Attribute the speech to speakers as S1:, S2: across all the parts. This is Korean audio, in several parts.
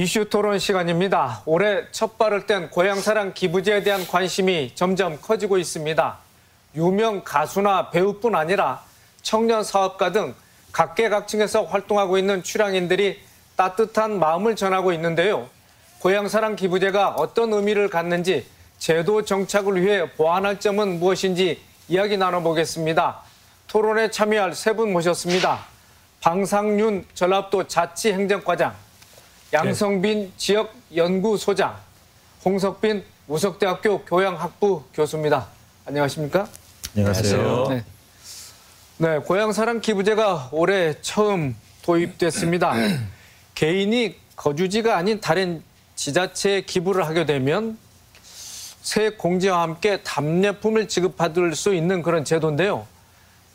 S1: 이슈 토론 시간입니다. 올해 첫 발을 뗀 고향사랑 기부제에 대한 관심이 점점 커지고 있습니다. 유명 가수나 배우뿐 아니라 청년 사업가 등 각계각층에서 활동하고 있는 출향인들이 따뜻한 마음을 전하고 있는데요. 고향사랑 기부제가 어떤 의미를 갖는지, 제도 정착을 위해 보완할 점은 무엇인지 이야기 나눠보겠습니다. 토론에 참여할 세 분 모셨습니다. 방상윤 전라북도 자치행정과장, 양성빈 지역연구소장, 홍석빈 우석대학교 교양학부 교수입니다. 안녕하십니까?
S2: 안녕하세요.
S1: 네, 고향사랑 기부제가 올해 처음 도입됐습니다. 개인이 거주지가 아닌 다른 지자체에 기부를 하게 되면 세액 공제와 함께 답례품을 지급받을 수 있는 그런 제도인데요.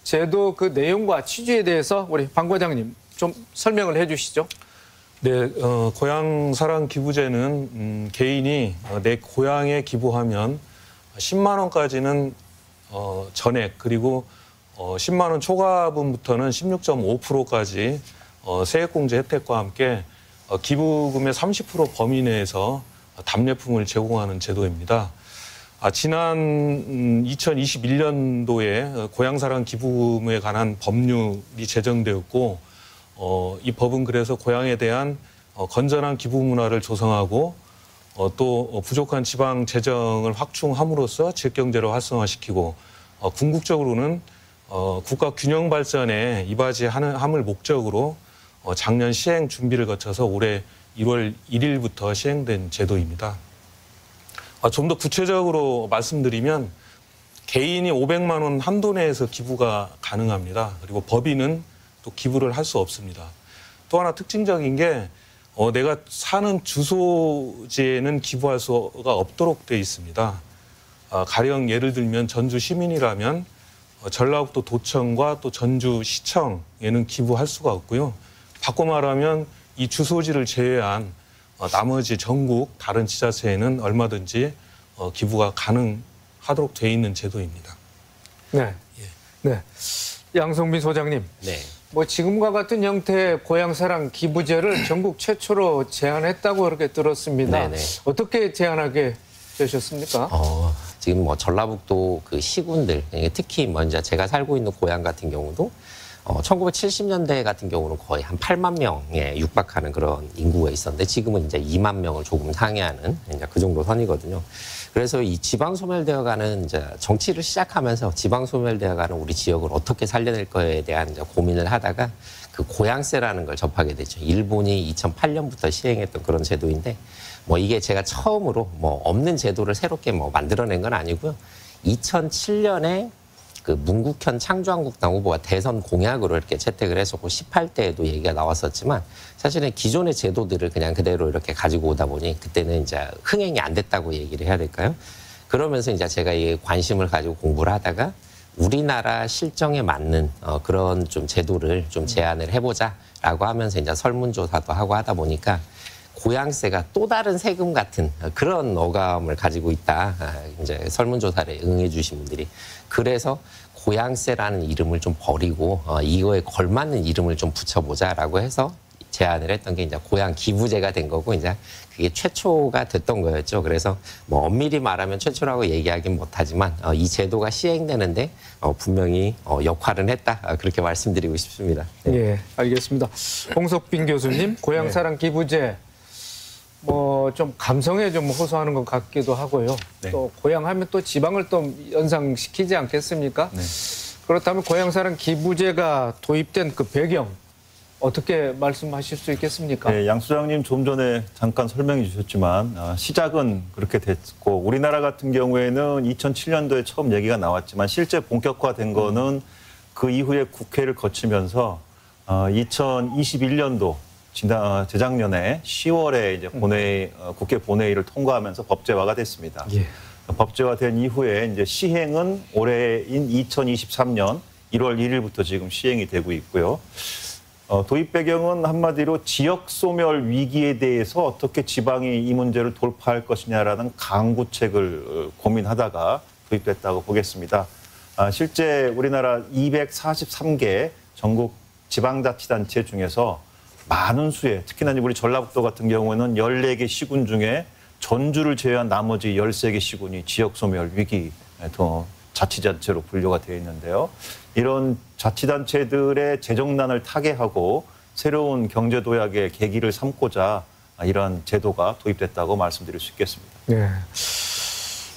S1: 제도 그 내용과 취지에 대해서 우리 방 과장님 좀 설명을 해 주시죠.
S2: 네, 고향사랑 기부제는 개인이 내 고향에 기부하면 10만 원까지는 전액, 그리고 10만 원 초과분부터는 16.5%까지 세액공제 혜택과 함께 기부금의 30% 범위 내에서 답례품을 제공하는 제도입니다. 지난 2021년도에 고향사랑 기부금에 관한 법률이 제정되었고, 이 법은 그래서 고향에 대한 건전한 기부 문화를 조성하고 또 부족한 지방 재정을 확충함으로써 지역경제를 활성화시키고 궁극적으로는 국가 균형 발전에 이바지함을 목적으로 작년 시행 준비를 거쳐서 올해 1월 1일부터 시행된 제도입니다. 좀 더 구체적으로 말씀드리면 개인이 500만 원 한도 내에서 기부가 가능합니다. 그리고 법인은 또 기부를 할 수 없습니다. 또 하나 특징적인 게 내가 사는 주소지에는 기부할 수가 없도록 되어 있습니다. 가령 예를 들면 전주 시민이라면 전라북도 도청과 또 전주시청에는 기부할 수가 없고요. 바꿔 말하면 이 주소지를 제외한 나머지 전국 다른 지자체에는 얼마든지 기부가 가능하도록 되어 있는 제도입니다.
S1: 네. 네. 양성빈 소장님.
S3: 네.
S1: 뭐 지금과 같은 형태의 고향사랑 기부제를 전국 최초로 제안했다고 그렇게 들었습니다.
S3: 네네.
S1: 어떻게 제안하게 되셨습니까?
S3: 지금 뭐 전라북도 그 시군들, 특히 먼저 제가 살고 있는 고향 같은 경우도 1970년대 같은 경우는 거의 한 8만 명에 육박하는 그런 인구가 있었는데 지금은 이제 2만 명을 조금 상회하는 이제 그 정도 선이거든요. 그래서 이 지방 소멸되어가는 이제 정치를 시작하면서 지방 소멸되어가는 우리 지역을 어떻게 살려낼 거에 대한 이제 고민을 하다가 그 고향세라는 걸 접하게 되죠. 일본이 2008년부터 시행했던 그런 제도인데 뭐 이게 제가 처음으로 뭐 없는 제도를 새롭게 뭐 만들어낸 건 아니고요. 2007년에 그 문국현 창조한국당 후보가 대선 공약으로 이렇게 채택을 했었고 18대에도 얘기가 나왔었지만 사실은 기존의 제도들을 그냥 그대로 이렇게 가지고 오다 보니 그때는 이제 흥행이 안 됐다고 얘기를 해야 될까요? 그러면서 이제 제가 이 관심을 가지고 공부를 하다가 우리나라 실정에 맞는 그런 좀 제도를 좀 제안을 해보자라고 하면서 이제 설문조사도 하고 하다 보니까 고향세가 또 다른 세금 같은 그런 어감을 가지고 있다. 이제 설문조사를 응해 주신 분들이. 그래서 고향세라는 이름을 좀 버리고 이거에 걸맞는 이름을 좀 붙여보자라고 해서 제안을 했던 게 이제 고향 기부제가 된 거고 이제 그게 최초가 됐던 거였죠. 그래서 뭐 엄밀히 말하면 최초라고 얘기하긴 못하지만 이 제도가 시행되는데 분명히 역할은 했다. 그렇게 말씀드리고 싶습니다. 네.
S1: 예, 알겠습니다. 홍석빈 교수님, 고향사랑 기부제 뭐 좀 감성에 좀 호소하는 것 같기도 하고요.
S2: 네.
S1: 또 고향하면 또 지방을 또 연상시키지 않겠습니까?
S2: 네.
S1: 그렇다면 고향사랑 기부제가 도입된 그 배경 어떻게 말씀하실 수 있겠습니까?
S4: 네, 양 소장님 좀 전에 잠깐 설명해 주셨지만 시작은 그렇게 됐고 우리나라 같은 경우에는 2007년도에 처음 얘기가 나왔지만 실제 본격화된 거는 그 이후에 국회를 거치면서 2021년도 재작년에 10월에 이제 국회 본회의를 통과하면서 법제화가 됐습니다.
S1: 예.
S4: 법제화된 이후에 이제 시행은 올해인 2023년 1월 1일부터 지금 시행이 되고 있고요. 도입 배경은 한마디로 지역 소멸 위기에 대해서 어떻게 지방이 이 문제를 돌파할 것이냐라는 강구책을 고민하다가 도입됐다고 보겠습니다. 실제 우리나라 243개 전국 지방자치단체 중에서 많은 수의 특히나 우리 전라북도 같은 경우에는 14개 시군 중에 전주를 제외한 나머지 13개 시군이 지역 소멸 위기 더 자치단체로 분류가 되어 있는데요. 이런 자치단체들의 재정난을 타개하고 새로운 경제도약의 계기를 삼고자 이러한 제도가 도입됐다고 말씀드릴 수 있겠습니다.
S1: 네.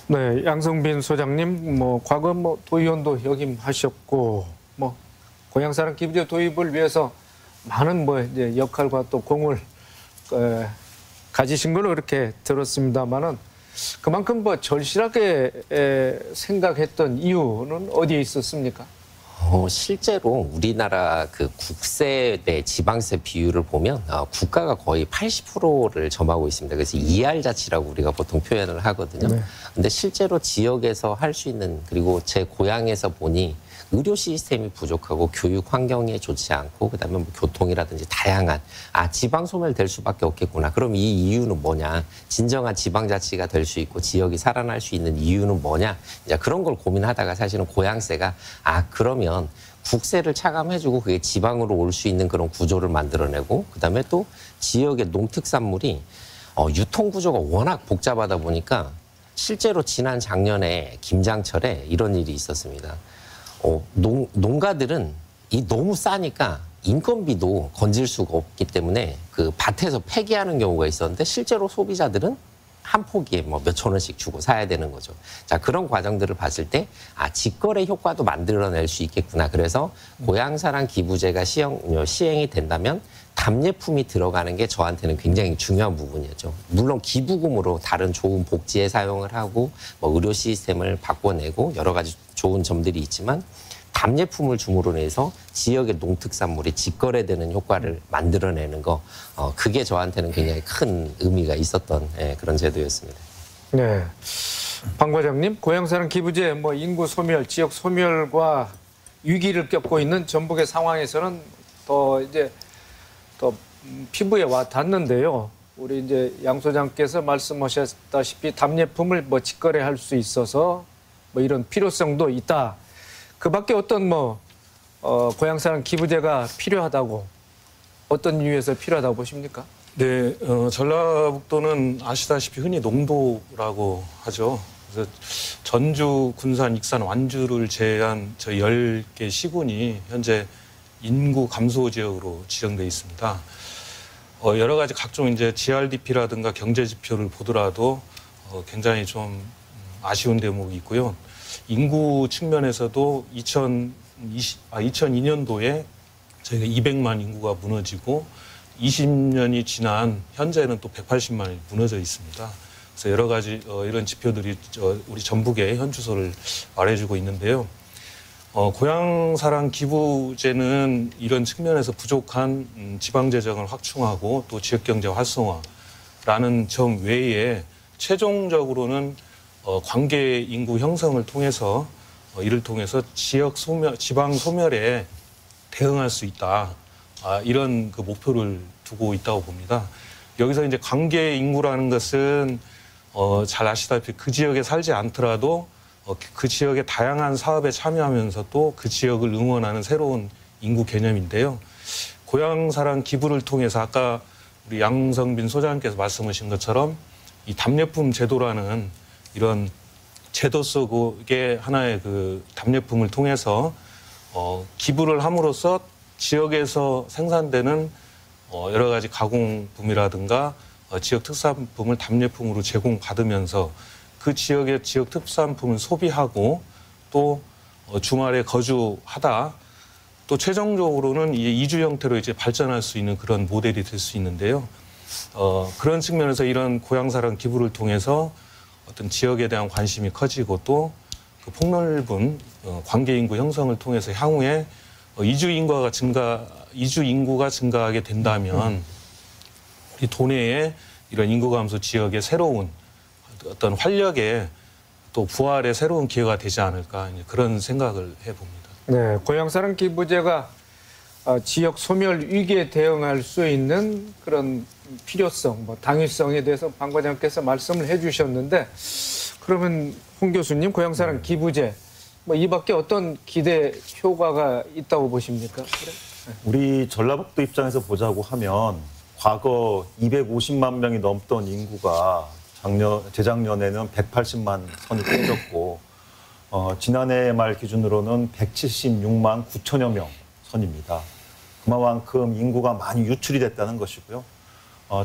S1: 네, 양성빈 소장님, 과거 도의원도 역임하셨고, 고향사랑 기부제 도입을 위해서 많은 이제 역할과 또 공을 가지신 걸로 이렇게 들었습니다만은 그만큼 절실하게 생각했던 이유는 어디에 있었습니까?
S3: 실제로 우리나라 그 국세 대 지방세 비율을 보면 국가가 거의 80%를 점하고 있습니다. 그래서 2할 자치라고 우리가 보통 표현을 하거든요.
S1: 네.
S3: 근데 실제로 지역에서 할 수 있는, 그리고 제 고향에서 보니 의료 시스템이 부족하고 교육 환경이 좋지 않고 그다음에 교통이라든지 다양한 지방 소멸될 수밖에 없겠구나. 그럼 이 이유는 뭐냐? 진정한 지방자치가 될 수 있고 지역이 살아날 수 있는 이유는 뭐냐? 이제 그런 걸 고민하다가 사실은 고향세가 그러면 국세를 차감해주고 그게 지방으로 올 수 있는 그런 구조를 만들어내고 그다음에 또 지역의 농특산물이 유통 구조가 워낙 복잡하다 보니까 실제로 지난 작년에 김장철에 이런 일이 있었습니다. 농가들은 너무 싸니까 인건비도 건질 수가 없기 때문에 그 밭에서 폐기하는 경우가 있었는데 실제로 소비자들은 한 포기에 몇천 원씩 주고 사야 되는 거죠. 자, 그런 과정들을 봤을 때 직거래 효과도 만들어낼 수 있겠구나. 그래서 고향사랑 기부제가 시행이 된다면 답례품이 들어가는 게 저한테는 굉장히 중요한 부분이었죠. 물론 기부금으로 다른 좋은 복지에 사용을 하고 의료 시스템을 바꿔내고 여러 가지 좋은 점들이 있지만 답례품을 줌으로 인해서 지역의 농특산물이 직거래되는 효과를 만들어내는 거, 그게 저한테는 굉장히 큰 의미가 있었던 그런 제도였습니다.
S1: 네, 방 과장님, 고향사랑 기부제 인구 소멸, 지역 소멸과 위기를 겪고 있는 전북의 상황에서는 더 피부에 와 닿는데요. 우리 이제 양 소장께서 말씀하셨다시피 답례품을 직거래할 수 있어서 이런 필요성도 있다. 그밖에 어떤 고향사랑 기부제가 필요하다고, 어떤 이유에서 필요하다고 보십니까?
S2: 네, 전라북도는 아시다시피 흔히 농도라고 하죠. 그래서 전주, 군산, 익산, 완주를 제외한 저 10개 시군이 현재 인구 감소 지역으로 지정돼 있습니다. 여러 가지 각종 이제 GRDP라든가 경제 지표를 보더라도 굉장히 좀 아쉬운 대목이 있고요. 인구 측면에서도 2002년도에 저희가 200만 인구가 무너지고 20년이 지난 현재는 또 180만이 무너져 있습니다. 그래서 여러 가지 이런 지표들이 우리 전북의 현주소를 말해주고 있는데요. 고향사랑 기부제는 이런 측면에서 부족한 지방재정을 확충하고 또 지역경제 활성화라는 점 외에 최종적으로는 관계 인구 형성을 통해서 이를 통해서 지역 소멸, 지방 소멸에 대응할 수 있다. 이런 그 목표를 두고 있다고 봅니다. 여기서 이제 관계 인구라는 것은 잘 아시다시피 그 지역에 살지 않더라도 그 지역의 다양한 사업에 참여하면서 또 그 지역을 응원하는 새로운 인구 개념인데요. 고향사랑 기부를 통해서 아까 우리 양성빈 소장님께서 말씀하신 것처럼 이 답례품 제도라는 이런 제도 속의 하나의 그 답례품을 통해서 기부를 함으로써 지역에서 생산되는 여러 가지 가공품이라든가 지역 특산품을 답례품으로 제공받으면서 그 지역의 지역 특산품을 소비하고 또 주말에 거주하다 또 최종적으로는 이주 형태로 이제 발전할 수 있는 그런 모델이 될 수 있는데요. 그런 측면에서 이런 고향사랑 기부를 통해서 어떤 지역에 대한 관심이 커지고 또 그 폭넓은 관계 인구 형성을 통해서 향후에 이주 인구가 증가하게 된다면 우리 도내의 이런 인구 감소 지역의 새로운 어떤 활력의 또 부활의 새로운 기회가 되지 않을까 그런 생각을 해봅니다.
S1: 네, 고향사랑 기부제가 지역 소멸 위기에 대응할 수 있는 그런 필요성, 당위성에 대해서 방 과장께서 말씀을 해주셨는데, 그러면 홍 교수님, 고향사랑 기부제 이 밖에 어떤 기대 효과가 있다고 보십니까?
S4: 우리 전라북도 입장에서 보자고 하면 과거 250만 명이 넘던 인구가 재작년에는 180만 선이 깨졌고 지난해 말 기준으로는 176만 9천여 명 선입니다. 그만큼 인구가 많이 유출이 됐다는 것이고요.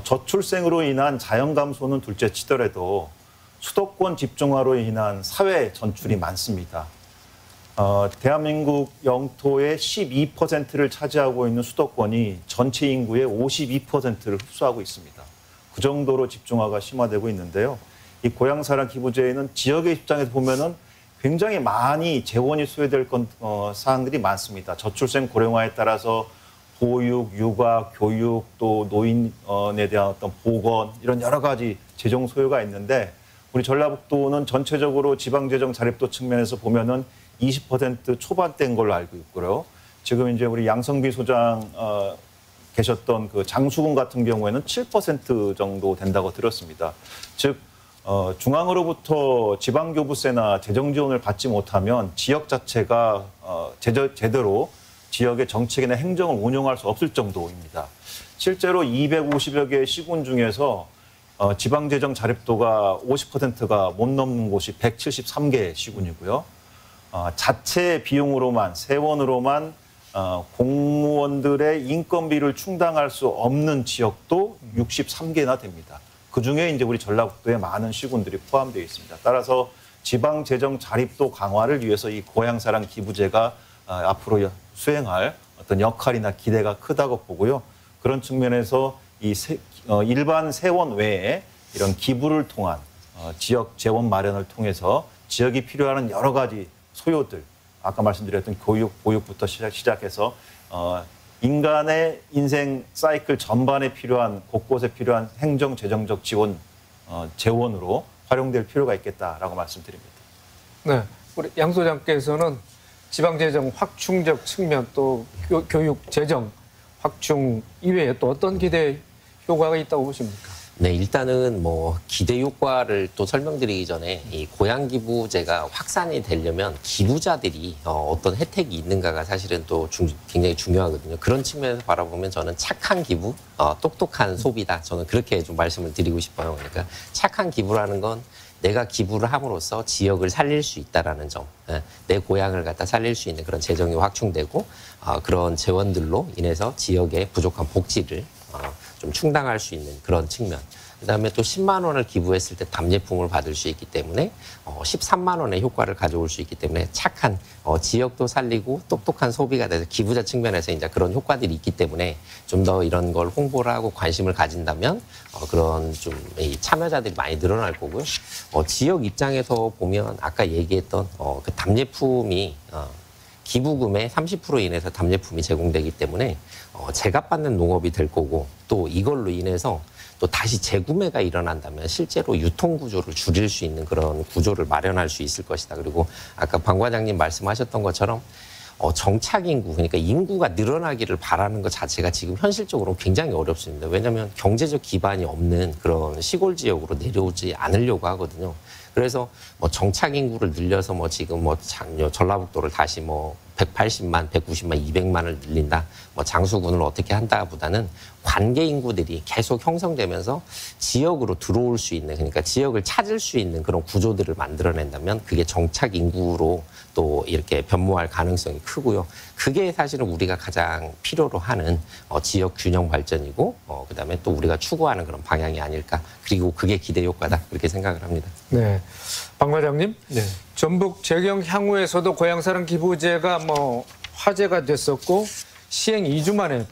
S4: 저출생으로 인한 자연 감소는 둘째 치더라도 수도권 집중화로 인한 사회 전출이 많습니다. 대한민국 영토의 12%를 차지하고 있는 수도권이 전체 인구의 52%를 흡수하고 있습니다. 그 정도로 집중화가 심화되고 있는데요. 이 고향사랑 기부제에는 지역의 입장에서 보면은 굉장히 많이 재원이 소요될 사항들이 많습니다. 저출생 고령화에 따라서 보육, 육아, 교육, 또 노인에 대한 어떤 보건 이런 여러 가지 재정 소요가 있는데 우리 전라북도는 전체적으로 지방재정 자립도 측면에서 보면은 20% 초반대인 걸로 알고 있고요. 지금 이제 우리 양성비 소장 계셨던 그 장수군 같은 경우에는 7% 정도 된다고 들었습니다. 즉 중앙으로부터 지방교부세나 재정 지원을 받지 못하면 지역 자체가 제대로 지역의 정책이나 행정을 운영할 수 없을 정도입니다. 실제로 250여 개의 시군 중에서 지방재정 자립도가 50%가 못 넘는 곳이 173개 시군이고요. 자체 비용으로만, 세원으로만 공무원들의 인건비를 충당할 수 없는 지역도 63개나 됩니다. 그중에 이제 우리 전라북도에 많은 시군들이 포함되어 있습니다. 따라서 지방재정 자립도 강화를 위해서 이 고향사랑 기부제가 앞으로 수행할 어떤 역할이나 기대가 크다고 보고요. 그런 측면에서 이 일반 세원 외에 이런 기부를 통한 지역 재원 마련을 통해서 지역이 필요한 여러 가지 소요들, 아까 말씀드렸던 교육, 보육부터 시작해서 인간의 인생 사이클 전반에 필요한 곳곳에 필요한 행정, 재정적 지원, 재원으로 활용될 필요가 있겠다라고 말씀드립니다.
S1: 네, 우리 양 소장께서는 지방재정 확충적 측면 또 교육 재정 확충 이외에 또 어떤 기대 효과가 있다고 보십니까?
S3: 네, 일단은 뭐 기대 효과를 또 설명드리기 전에 이 고향기부제가 확산이 되려면 기부자들이 어떤 혜택이 있는가가 사실은 또 굉장히 중요하거든요. 그런 측면에서 바라보면 저는 착한 기부, 똑똑한 소비다. 저는 그렇게 좀 말씀을 드리고 싶어요. 그러니까 착한 기부라는 건 내가 기부를 함으로써 지역을 살릴 수 있다라는 점, 내 고향을 갖다 살릴 수 있는 그런 재정이 확충되고 그런 재원들로 인해서 지역의 부족한 복지를 좀 충당할 수 있는 그런 측면. 그다음에 또 10만 원을 기부했을 때 답례품을 받을 수 있기 때문에 13만 원의 효과를 가져올 수 있기 때문에 착한 지역도 살리고 똑똑한 소비가 돼서 기부자 측면에서 이제 그런 효과들이 있기 때문에 좀 더 이런 걸 홍보를 하고 관심을 가진다면 그런 좀 참여자들이 많이 늘어날 거고요. 지역 입장에서 보면 아까 얘기했던 그 답례품이 기부금의 30% 인해서 답례품이 제공되기 때문에 제값받는 농업이 될 거고 또 이걸로 인해서 또 다시 재구매가 일어난다면 실제로 유통 구조를 줄일 수 있는 그런 구조를 마련할 수 있을 것이다. 그리고 아까 방 과장님 말씀하셨던 것처럼 정착 인구, 그러니까 인구가 늘어나기를 바라는 것 자체가 지금 현실적으로 굉장히 어렵습니다. 왜냐하면 경제적 기반이 없는 그런 시골 지역으로 내려오지 않으려고 하거든요. 그래서 뭐 정착 인구를 늘려서 뭐 지금 뭐 전라북도를 다시 뭐 180만, 190만, 200만을 늘린다. 뭐 장수군을 어떻게 한다보다는 관계 인구들이 계속 형성되면서 지역으로 들어올 수 있는, 그러니까 지역을 찾을 수 있는 그런 구조들을 만들어낸다면 그게 정착 인구로 또 이렇게 변모할 가능성이 크고요. 그게 사실은 우리가 가장 필요로 하는 지역 균형 발전이고 그다음에 또 우리가 추구하는 그런 방향이 아닐까. 그리고 그게 기대 효과다. 그렇게 생각을 합니다.
S1: 네, 방 과장님. 네. 전북 재경 향후에서도 고향사랑 기부제가 뭐 화제가 됐었고 시행 2주 만에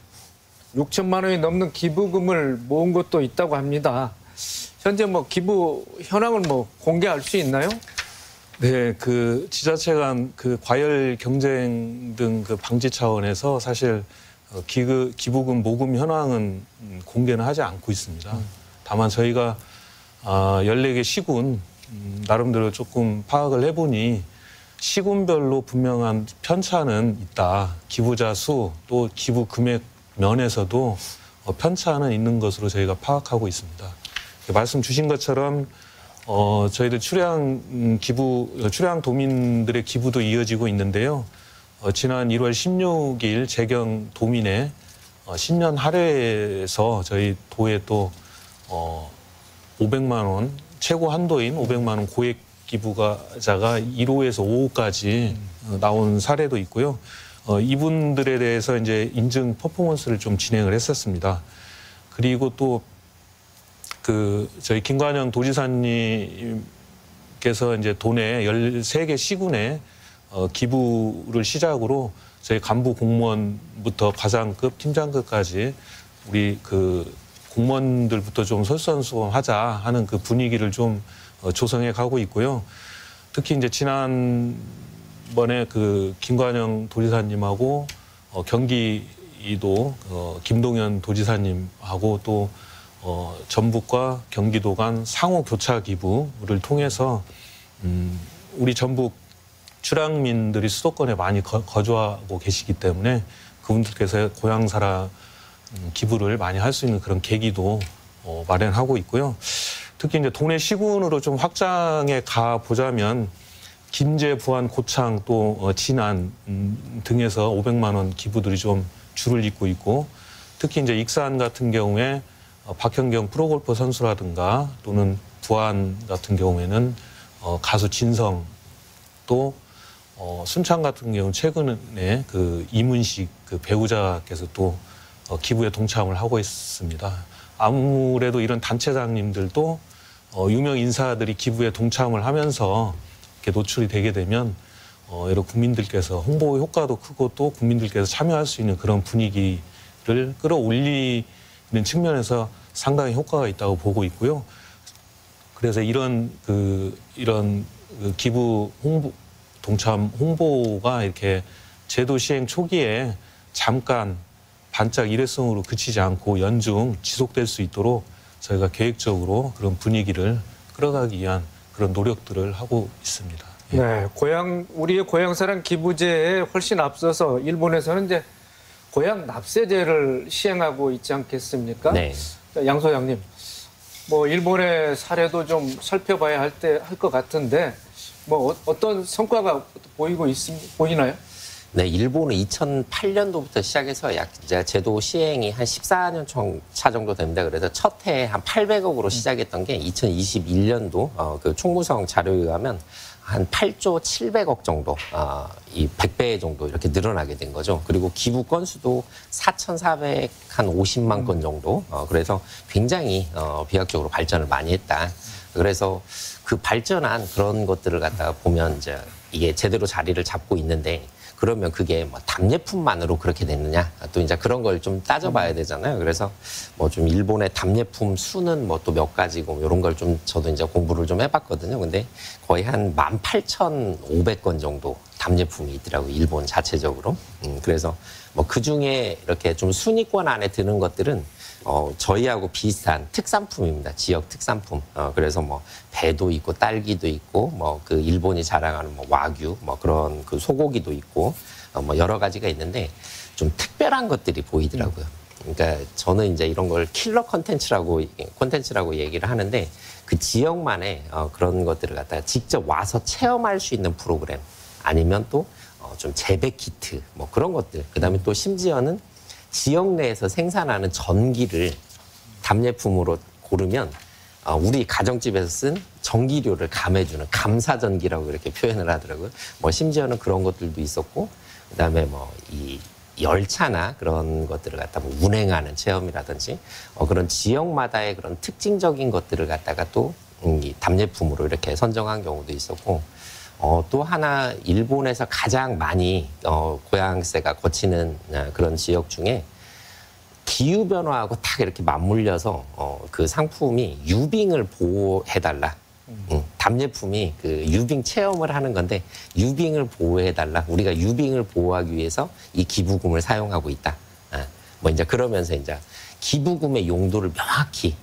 S1: 6천만 원이 넘는 기부금을 모은 것도 있다고 합니다. 현재 뭐 기부 현황을 뭐 공개할 수 있나요?
S2: 네, 그 지자체 간 그 과열 경쟁 등 그 방지 차원에서 사실 기부금 모금 현황은 공개는 하지 않고 있습니다. 다만 저희가 14개 시군 나름대로 조금 파악을 해보니 시군별로 분명한 편차는 있다. 기부자 수 또 기부 금액 면에서도 편차는 있는 것으로 저희가 파악하고 있습니다. 말씀 주신 것처럼 저희들 출향 도민들의 기부도 이어지고 있는데요. 지난 1월 16일 재경 도민의 신년 할애에서 저희 도에 또 500만 원, 최고 한도인 500만 원 고액 기부자가 1호에서 5호까지 나온 사례도 있고요. 이분들에 대해서 이제 인증 퍼포먼스를 좀 진행을 했었습니다. 그리고 또 저희 김관영 도지사님께서 이제 도내 13개 시군에 기부를 시작으로 저희 간부 공무원부터 과장급, 팀장급까지 우리 공무원들부터 좀 솔선수범하자 하는 그 분위기를 좀 조성해 가고 있고요. 특히 이제 지난번에 김관영 도지사님하고 경기도 김동연 도지사님하고 또 전북과 경기도 간 상호 교차 기부를 통해서 우리 전북 출향민들이 수도권에 많이 거주하고 계시기 때문에 그분들께서 고향사랑 기부를 많이 할 수 있는 그런 계기도 마련하고 있고요. 특히 이제 동네 시군으로 좀 확장해 가 보자면 김제, 부안, 고창 또 진안 등에서 500만 원 기부들이 좀 줄을 잇고 있고 특히 이제 익산 같은 경우에 박현경 프로골퍼 선수라든가 또는 부안 같은 경우에는 가수 진성 또 순창 같은 경우는 최근에 이문식 배우자께서 또 기부에 동참을 하고 있습니다. 아무래도 이런 단체장님들도 유명 인사들이 기부에 동참을 하면서 이렇게 노출이 되게 되면 여러 국민들께서 홍보 효과도 크고 또 국민들께서 참여할 수 있는 그런 분위기를 끌어올리는 측면에서 상당히 효과가 있다고 보고 있고요. 그래서 이런 기부 동참 홍보가 이렇게 제도 시행 초기에 잠깐 반짝 일회성으로 그치지 않고 연중 지속될 수 있도록 저희가 계획적으로 그런 분위기를 끌어가기 위한 그런 노력들을 하고 있습니다. 예.
S1: 네, 우리의 고향사랑 기부제에 훨씬 앞서서 일본에서는 이제 고향 납세제를 시행하고 있지 않겠습니까?
S3: 네.
S1: 양 소장님, 뭐 일본의 사례도 좀 살펴봐야 할 것 같은데 뭐 어떤 성과가 보이나요?
S3: 네, 일본은 2008년도부터 시작해서 이제 제도 시행이 한 14년 차 정도 됩니다. 그래서 첫 해에 한 800억으로 시작했던 게 2021년도 그 총무성 자료에 의하면 한 8조 700억 정도, 이 100배 정도 이렇게 늘어나게 된 거죠. 그리고 기부 건수도 4,450만 건 정도. 그래서 굉장히 비약적으로 발전을 많이 했다. 그래서 그 발전한 그런 것들을 갖다가 보면 이제 이게 제대로 자리를 잡고 있는데 그러면 그게 뭐 답례품만으로 그렇게 됐느냐? 또 이제 그런 걸 좀 따져봐야 되잖아요. 그래서 뭐 좀 일본의 답례품 수는 뭐 또 몇 가지고 이런 걸 좀 저도 이제 공부를 좀 해봤거든요. 근데 거의 한 18,500건 정도 답례품이 있더라고요. 일본 자체적으로. 그래서 뭐 그 중에 이렇게 좀 순위권 안에 드는 것들은 저희하고 비슷한 특산품입니다. 지역 특산품. 그래서 뭐 배도 있고 딸기도 있고 뭐 그 일본이 자랑하는 뭐 와규 뭐 그런 그 소고기도 있고 뭐 여러 가지가 있는데 좀 특별한 것들이 보이더라고요. 그러니까 저는 이제 이런 걸 킬러 콘텐츠라고 얘기를 하는데 그 지역만의 그런 것들을 갖다가 직접 와서 체험할 수 있는 프로그램 아니면 또 좀 재배 키트 뭐 그런 것들. 그다음에 또 심지어는 지역 내에서 생산하는 전기를 답례품으로 고르면 우리 가정집에서 쓴 전기료를 감해주는 감사전기라고 이렇게 표현을 하더라고요. 뭐 심지어는 그런 것들도 있었고 그다음에 뭐 이 열차나 그런 것들을 갖다 뭐 운행하는 체험이라든지 그런 지역마다의 그런 특징적인 것들을 갖다가 또 이 답례품으로 이렇게 선정한 경우도 있었고 또 하나 일본에서 가장 많이 고양세가 거치는 그런 지역 중에 기후 변화하고 딱 이렇게 맞물려서 그 상품이 유빙을 보호해달라. 답례품이 그 유빙 체험을 하는 건데 유빙을 보호해달라. 우리가 유빙을 보호하기 위해서 이 기부금을 사용하고 있다. 뭐 이제 그러면서 이제 기부금의 용도를 명확히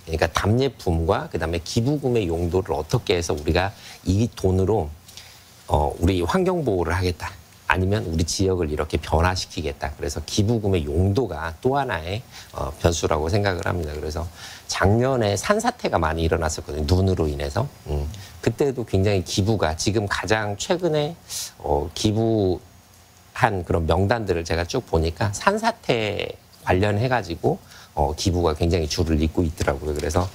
S3: 그러니까 답례품과 그다음에 기부금의 용도를 어떻게 해서 우리가 이 돈으로 우리 환경 보호를 하겠다. 아니면 우리 지역을 이렇게 변화시키겠다. 그래서 기부금의 용도가 또 하나의 변수라고 생각을 합니다. 그래서 작년에 산사태가 많이 일어났었거든요. 눈으로 인해서. 그때도 굉장히 기부가 지금 가장 최근에 기부한 그런 명단들을 제가 쭉 보니까 산사태 관련해가지고 기부가 굉장히 줄을 잇고 있더라고요. 그래서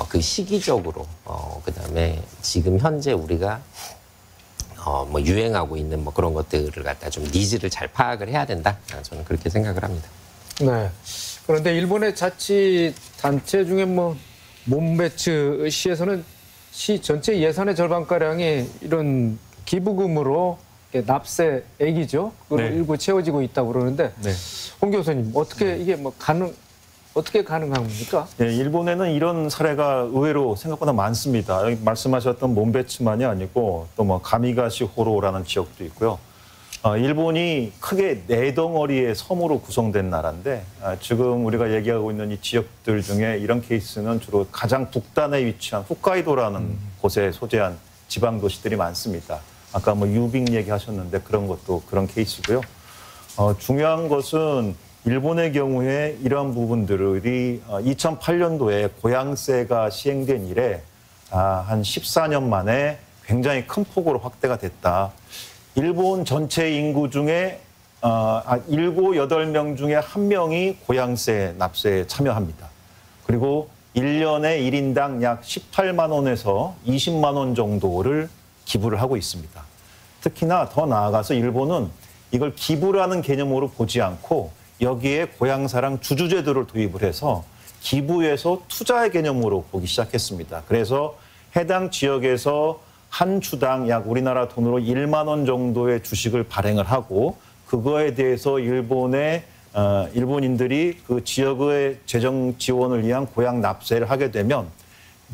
S3: 그 시기적으로 그다음에 지금 현재 우리가 뭐 유행하고 있는 뭐 그런 것들을 갖다 좀 니즈를 잘 파악을 해야 된다. 저는 그렇게 생각을 합니다.
S1: 네. 그런데 일본의 자치단체 중에 뭐 몬베츠 시에서는 시 전체 예산의 절반가량이 이런 기부금으로 납세액이죠. 그걸
S2: 네.
S1: 일부 채워지고 있다고 그러는데
S2: 네.
S1: 홍 교수님 어떻게 이게 뭐 어떻게 가능한 겁니까?
S4: 네, 일본에는 이런 사례가 의외로 생각보다 많습니다. 여기 말씀하셨던 몬베츠만이 아니고 또 뭐 가미가시 호로라는 지역도 있고요. 일본이 크게 네 덩어리의 섬으로 구성된 나라인데 지금 우리가 얘기하고 있는 이 지역들 중에 이런 케이스는 주로 가장 북단에 위치한 홋카이도라는 곳에 소재한 지방 도시들이 많습니다. 아까 뭐 유빙 얘기하셨는데 그런 것도 그런 케이스고요. 중요한 것은 일본의 경우에 이러한 부분들이 2008년도에 고양세가 시행된 이래 한 14년 만에 굉장히 큰 폭으로 확대가 됐다. 일본 전체 인구 중에 7, 8명 중에 1명이 고양세 납세에 참여합니다. 그리고 1년에 1인당 약 18만 원에서 20만 원 정도를 기부를 하고 있습니다. 특히나 더 나아가서 일본은 이걸 기부라는 개념으로 보지 않고 여기에 고향사랑 주주제도를 도입을 해서 기부에서 투자의 개념으로 보기 시작했습니다. 그래서 해당 지역에서 한 주당 약 우리나라 돈으로 1만 원 정도의 주식을 발행을 하고 그거에 대해서 일본인들이 그 지역의 재정 지원을 위한 고향 납세를 하게 되면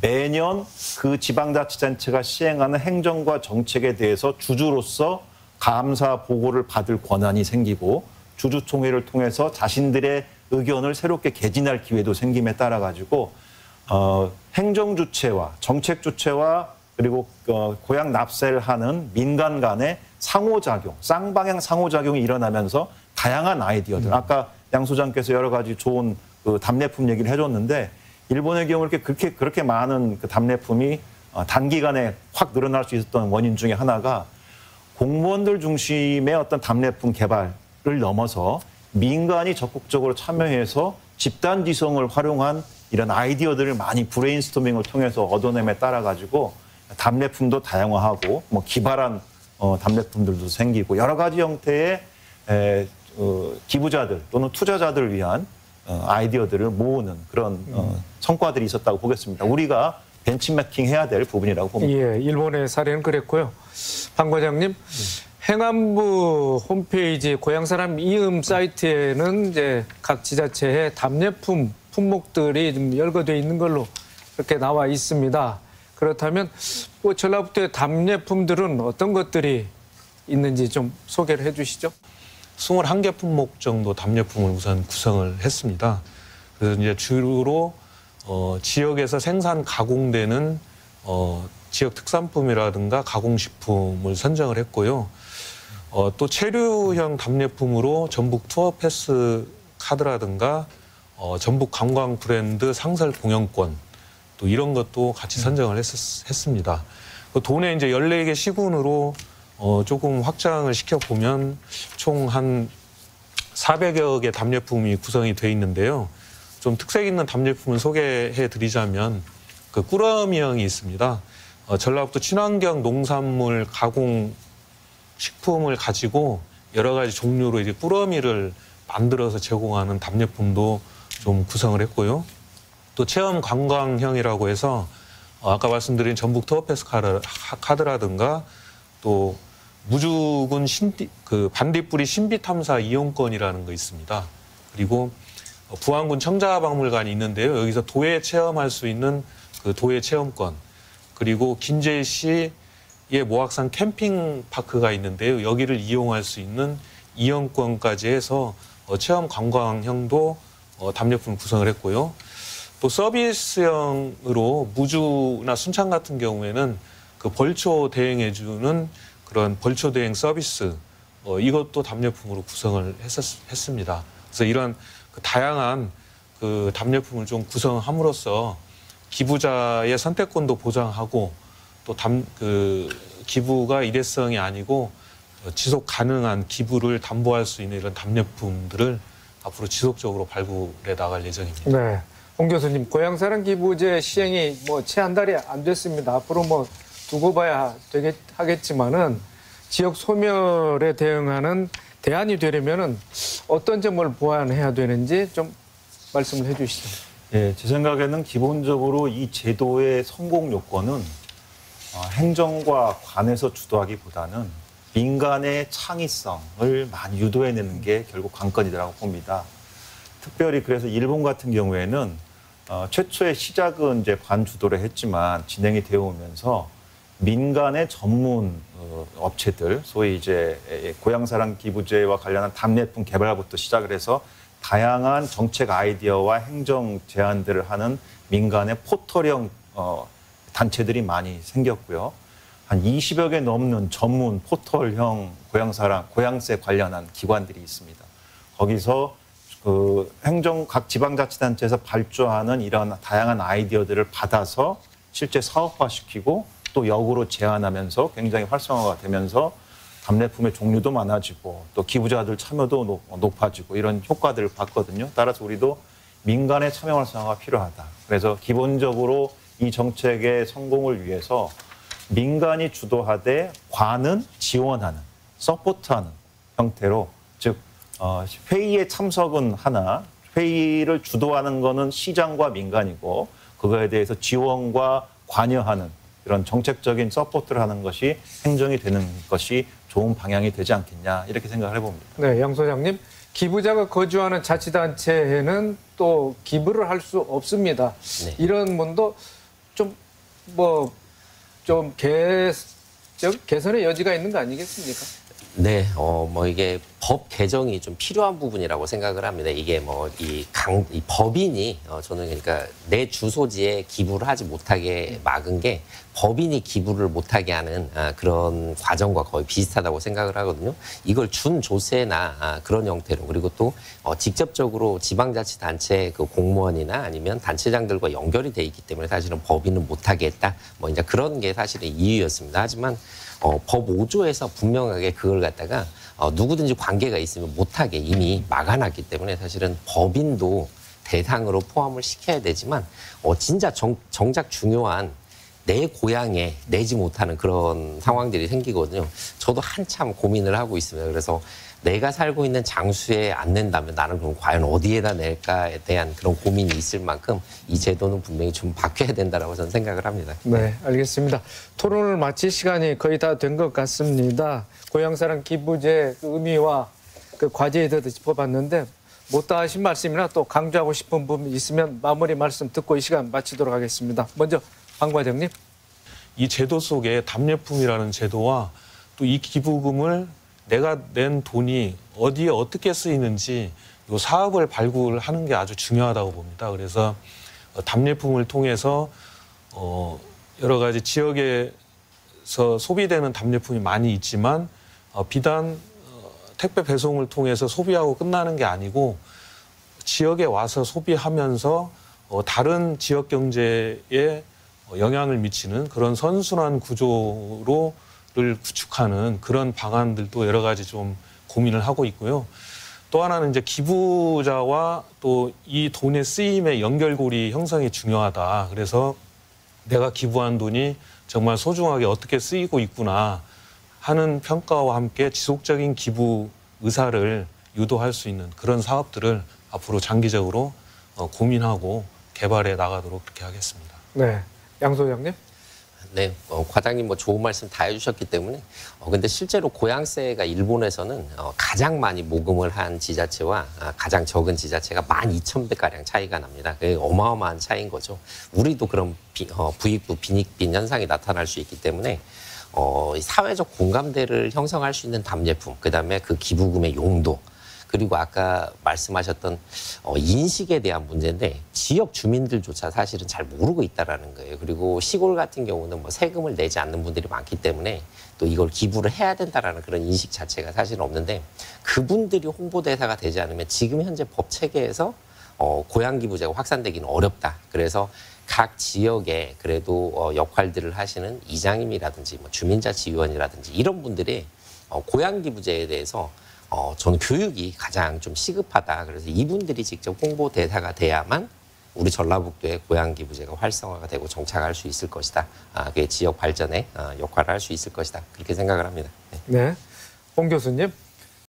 S4: 매년 그 지방자치단체가 시행하는 행정과 정책에 대해서 주주로서 감사 보고를 받을 권한이 생기고 주주총회를 통해서 자신들의 의견을 새롭게 개진할 기회도 생김에 따라 가지고 행정주체와 정책주체와 그리고 고향 납세를 하는 민간 간의 상호작용, 쌍방향 상호작용이 일어나면서 다양한 아이디어들. 아까 양 소장께서 여러 가지 좋은 그 답례품 얘기를 해줬는데 일본의 경우 그렇게 많은 그 답례품이 단기간에 확 늘어날 수 있었던 원인 중에 하나가 공무원들 중심의 어떤 답례품 개발을 넘어서 민간이 적극적으로 참여해서 집단지성을 활용한 이런 아이디어들을 많이 브레인스토밍을 통해서 얻어냄에 따라 가지고 답례품도 다양화하고 뭐 기발한 답례품들도 생기고 여러 가지 형태의 기부자들 또는 투자자들을 위한 아이디어들을 모으는 그런 성과들이 있었다고 보겠습니다. 우리가 벤치마킹 해야 될 부분이라고 봅니다.
S1: 예, 일본의 사례는 그랬고요. 방 과장님, 행안부 홈페이지 고향사람 이음 사이트에는 이제 각 지자체의 답례품 품목들이 좀 열거되어 있는 걸로 이렇게 나와 있습니다. 그렇다면 뭐 전라북도의 답례품들은 어떤 것들이 있는지 좀 소개를 해 주시죠.
S2: 21개 품목 정도 답례품을 우선 구성을 했습니다. 그래서 이제 주로 지역에서 생산 가공되는 지역 특산품이라든가 가공식품을 선정을 했고요. 또 체류형 답례품으로 전북 투어 패스 카드라든가 전북 관광 브랜드 상설 공연권 또 이런 것도 같이 선정을 했습니다. 도내 이제 14개 시군으로 조금 확장을 시켜보면 총 한 400여 개 답례품이 구성이 돼 있는데요. 좀 특색 있는 답례품을 소개해 드리자면 그 꾸러미형이 있습니다. 전라북도 친환경 농산물 가공 식품을 가지고 여러 가지 종류로 이제 꾸러미를 만들어서 제공하는 답례품도 좀 구성을 했고요. 또 체험 관광형이라고 해서 아까 말씀드린 전북 투어패스 카드라든가 또 무주군 반딧불이 신비탐사 이용권이라는 거 있습니다. 그리고 부안군 청자박물관이 있는데요. 여기서 도예 체험할 수 있는 그 도예 체험권. 그리고 긴제시의 모악산 캠핑파크가 있는데요. 여기를 이용할 수 있는 이용권까지 해서 체험 관광형도 답례품 구성을 했고요. 또 서비스형으로 무주나 순창 같은 경우에는 그 벌초 대행해주는 그런 벌초 대행 서비스 이것도 답례품으로 구성을 했습니다. 그래서 이런 그 다양한 그 답례품을 좀 구성함으로써 기부자의 선택권도 보장하고 또 기부가 일회성이 아니고 지속 가능한 기부를 담보할 수 있는 이런 답례품들을 앞으로 지속적으로 발굴해 나갈 예정입니다.
S1: 네. 홍 교수님, 고향사랑 기부제 시행이 뭐 채 한 달이 안 됐습니다. 앞으로 뭐 두고 봐야 하겠지만은 지역 소멸에 대응하는 대안이 되려면은 어떤 점을 보완해야 되는지 좀 말씀을 해 주시죠.
S4: 예, 제 생각에는 기본적으로 이 제도의 성공 요건은 행정과 관에서 주도하기보다는 민간의 창의성을 많이 유도해내는 게 결국 관건이라고 봅니다. 특별히 그래서 일본 같은 경우에는 최초의 시작은 이제 관 주도를 했지만 진행이 되어 오면서 민간의 전문 업체들, 소위 이제 고향사랑 기부제와 관련한 답례품 개발부터 시작을 해서 다양한 정책 아이디어와 행정 제안들을 하는 민간의 포털형 단체들이 많이 생겼고요. 한 20여 개 넘는 전문 포털형 고향세 관련한 기관들이 있습니다. 거기서 그 각 지방자치단체에서 발주하는 이런 다양한 아이디어들을 받아서 실제 사업화시키고 또 역으로 제안하면서 굉장히 활성화가 되면서 답례품의 종류도 많아지고 또 기부자들 참여도 높아지고 이런 효과들을 봤거든요. 따라서 우리도 민간의 참여 활성화가 필요하다. 그래서 기본적으로 이 정책의 성공을 위해서 민간이 주도하되 관은 지원하는, 서포트하는 형태로 즉 회의에 참석은 하나, 회의를 주도하는 거는 시장과 민간이고 그거에 대해서 지원과 관여하는 이런 정책적인 서포트를 하는 것이 행정이 되는 것이 좋은 방향이 되지 않겠냐 이렇게 생각을 해봅니다.
S1: 네, 양 소장님. 기부자가 거주하는 자치단체에는 또 기부를 할 수 없습니다.
S3: 네.
S1: 이런 문도 좀 개선의 여지가 있는 거 아니겠습니까?
S3: 네, 이게 법 개정이 좀 필요한 부분이라고 생각을 합니다. 이게 이 법인이, 저는 그러니까 내 주소지에 기부를 하지 못하게 막은 게 법인이 기부를 못하게 하는 그런 과정과 거의 비슷하다고 생각을 하거든요. 이걸 준조세나 그런 형태로 그리고 또 직접적으로 지방자치단체 그 공무원이나 아니면 단체장들과 연결이 돼 있기 때문에 사실은 법인은 못하게 했다. 이제 그런 게 사실은 이유였습니다. 하지만 법 5조에서 분명하게 그걸 갖다가 누구든지 관계가 있으면 못하게 이미 막아놨기 때문에 사실은 법인도 대상으로 포함을 시켜야 되지만 진짜 정작 중요한 내 고향에 내지 못하는 그런 상황들이 생기거든요. 저도 한참 고민을 하고 있습니다. 그래서 내가 살고 있는 장소에 안 낸다면 나는 그럼 과연 어디에다 낼까에 대한 그런 고민이 있을 만큼 이 제도는 분명히 좀 바뀌어야 된다라고 저는 생각을 합니다.
S1: 네, 알겠습니다. 토론을 마칠 시간이 거의 다 된 것 같습니다. 고향사랑 기부제 그 의미와 그 과제에 대해서 짚어봤는데 못다 하신 말씀이나 또 강조하고 싶은 부분 있으면 마무리 말씀 듣고 이 시간 마치도록 하겠습니다. 먼저 방 과장님.
S2: 이 제도 속에 답례품이라는 제도와 또 이 기부금을 내가 낸 돈이 어디에 어떻게 쓰이는지 이 사업을 발굴하는 게 아주 중요하다고 봅니다. 그래서 답례품을 통해서 여러 가지 지역에서 소비되는 답례품이 많이 있지만 비단 택배 배송을 통해서 소비하고 끝나는 게 아니고 지역에 와서 소비하면서 다른 지역 경제에 영향을 미치는 그런 선순환 구조를 구축하는 그런 방안들도 여러 가지 좀 고민을 하고 있고요. 또 하나는 이제 기부자와 또 이 돈의 쓰임의 연결고리 형성이 중요하다. 그래서 내가 기부한 돈이 정말 소중하게 어떻게 쓰이고 있구나 하는 평가와 함께 지속적인 기부 의사를 유도할 수 있는 그런 사업들을 앞으로 장기적으로 고민하고 개발해 나가도록 그렇게 하겠습니다.
S1: 네, 양 소장님.
S3: 네, 과장님 좋은 말씀 다 해주셨기 때문에 근데 실제로 고향세가 일본에서는 가장 많이 모금을 한 지자체와 가장 적은 지자체가 12,000배가량 차이가 납니다. 그게 어마어마한 차이인 거죠. 우리도 그런 부익부 빈익빈 현상이 나타날 수 있기 때문에 사회적 공감대를 형성할 수 있는 답례품, 그다음에 그 기부금의 용도, 그리고 아까 말씀하셨던 인식에 대한 문제인데 지역 주민들조차 사실은 잘 모르고 있다라는 거예요. 그리고 시골 같은 경우는 뭐 세금을 내지 않는 분들이 많기 때문에 또 이걸 기부를 해야 된다라는 그런 인식 자체가 사실은 없는데 그분들이 홍보대사가 되지 않으면 지금 현재 법 체계에서 고향기부제가 확산되기는 어렵다. 그래서 각 지역에 그래도 역할들을 하시는 이장님이라든지 뭐 주민자치위원이라든지 이런 분들이 고향기부제에 대해서 저는 교육이 가장 좀 시급하다. 그래서 이분들이 직접 홍보대사가 돼야만 우리 전라북도의 고향기부제가 활성화가 되고 정착할 수 있을 것이다. 그게 지역 발전에 역할을 할 수 있을 것이다. 그렇게 생각을 합니다.
S1: 네. 홍 교수님.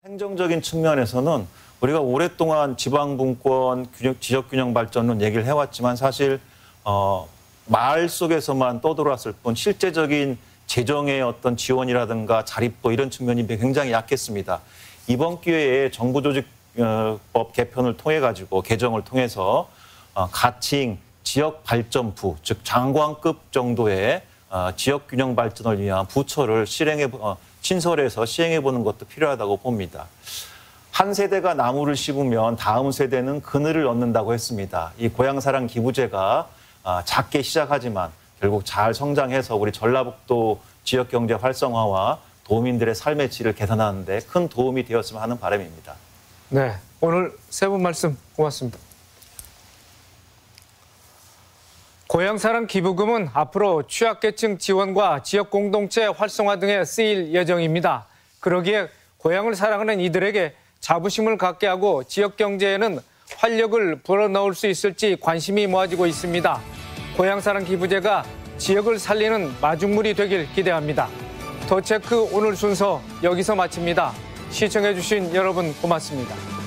S4: 행정적인 측면에서는 우리가 오랫동안 지방분권, 지역균형 발전론 얘기를 해왔지만 사실 말 속에서만 떠돌았을 뿐 실제적인 재정의 어떤 지원이라든가 자립도 이런 측면이 굉장히 약했습니다. 이번 기회에 정부조직법 개편을 통해 가지고 개정을 통해서 가칭 지역발전부 즉 장관급 정도의 지역균형 발전을 위한 부처를 신설해서 시행해 보는 것도 필요하다고 봅니다. 한 세대가 나무를 심으면 다음 세대는 그늘을 얻는다고 했습니다. 이 고향사랑 기부제가 작게 시작하지만 결국 잘 성장해서 우리 전라북도 지역경제 활성화와 도민들의 삶의 질을 개선하는 데 큰 도움이 되었으면 하는 바람입니다.
S1: 네. 오늘 세 분 말씀 고맙습니다. 고향사랑 기부금은 앞으로 취약계층 지원과 지역 공동체 활성화 등에 쓰일 예정입니다. 그러기에 고향을 사랑하는 이들에게 자부심을 갖게 하고 지역 경제에는 활력을 불어넣을 수 있을지 관심이 모아지고 있습니다. 고향사랑 기부제가 지역을 살리는 마중물이 되길 기대합니다. 더 체크 오늘 순서 여기서 마칩니다. 시청해주신 여러분 고맙습니다.